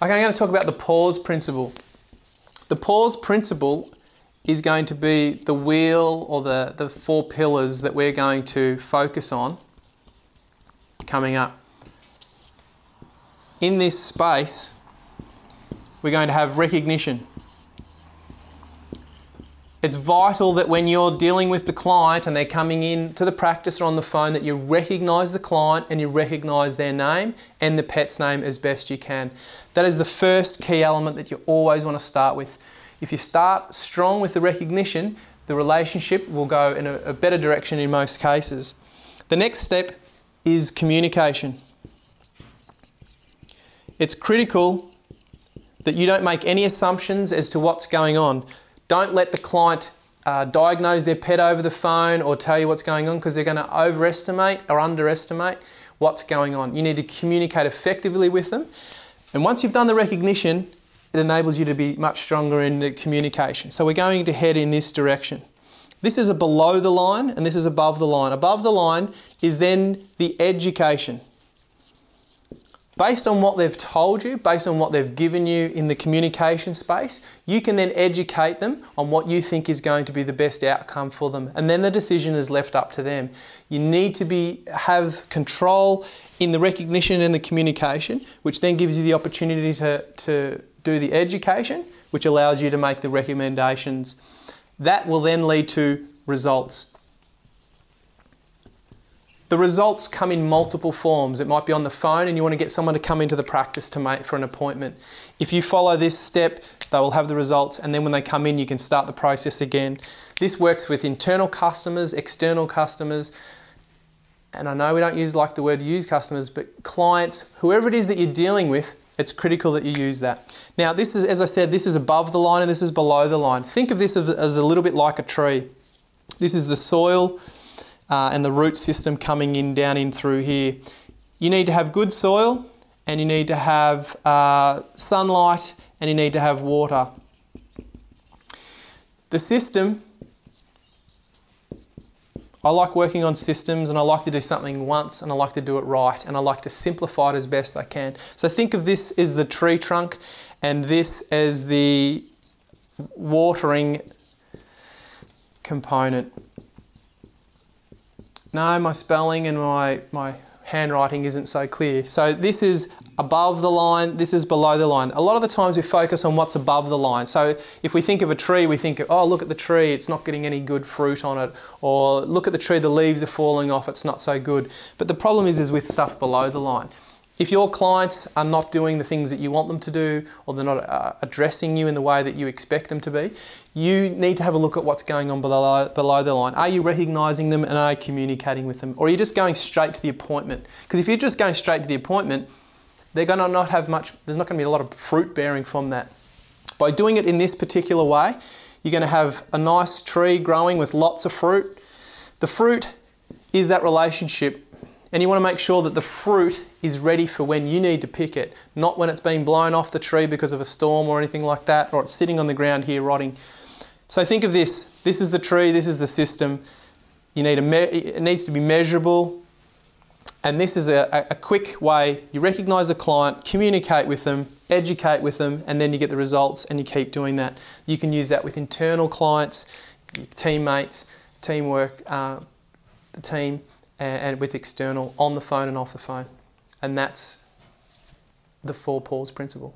Okay, I'm going to talk about the PAWS Principle. The PAWS Principle is going to be the wheel or the 4 pillars that we're going to focus on coming up. In this space, we're going to have recognition. It's vital that when you're dealing with the client and they're coming in to the practice or on the phone, that you recognise the client and you recognise their name and the pet's name as best you can. That is the first key element that you always want to start with. If you start strong with the recognition, the relationship will go in a better direction in most cases. The next step is communication. It's critical that you don't make any assumptions as to what's going on. Don't let the client diagnose their pet over the phone or tell you what's going on, because they're going to overestimate or underestimate what's going on. You need to communicate effectively with them. And once you've done the recognition, it enables you to be much stronger in the communication. So we're going to head in this direction. This is a below the line and this is above the line. Above the line is then the education. Based on what they've told you, based on what they've given you in the communication space, you can then educate them on what you think is going to be the best outcome for them. And then the decision is left up to them. You need to have control in the recognition and the communication, which then gives you the opportunity to do the education, which allows you to make the recommendations. That will then lead to results. The results come in multiple forms. It might be on the phone and you want to get someone to come into the practice for an appointment. If you follow this step, they will have the results, and then when they come in, you can start the process again. This works with internal customers, external customers, and I know we don't the word use customers, but clients, whoever it is that you're dealing with, it's critical that you use that. Now this is, as I said, this is above the line and this is below the line. Think of this as a little bit like a tree. This is the soil and the root system coming in down in through here. You need to have good soil and you need to have sunlight and you need to have water. The system, I like working on systems and I like to do something once and I like to do it right and I like to simplify it as best I can. So think of this as the tree trunk and this as the watering component. No, my spelling and my handwriting isn't so clear. So this is above the line, this is below the line. A lot of the times we focus on what's above the line. So if we think of a tree, we think, oh, look at the tree, it's not getting any good fruit on it. Or look at the tree, the leaves are falling off, it's not so good. But the problem is with stuff below the line. If your clients are not doing the things that you want them to do, or they're not addressing you in the way that you expect them to be, you need to have a look at what's going on below the line. Are you recognising them and are you communicating with them? Or are you just going straight to the appointment? Because if you're just going straight to the appointment, they're going to not have much, there's not going to be a lot of fruit bearing from that. By doing it in this particular way, you're going to have a nice tree growing with lots of fruit. The fruit is that relationship. And you want to make sure that the fruit is ready for when you need to pick it, not when it's been blown off the tree because of a storm or anything like that, or it's sitting on the ground here rotting. So think of this. This is the tree, this is the system. It needs to be measurable. And this is a quick way. You recognise the client, communicate with them, educate with them, and then you get the results and you keep doing that. You can use that with internal clients, your teammates, teamwork, the team, and with external, on the phone and off the phone. And that's the 4 PAWS Principle.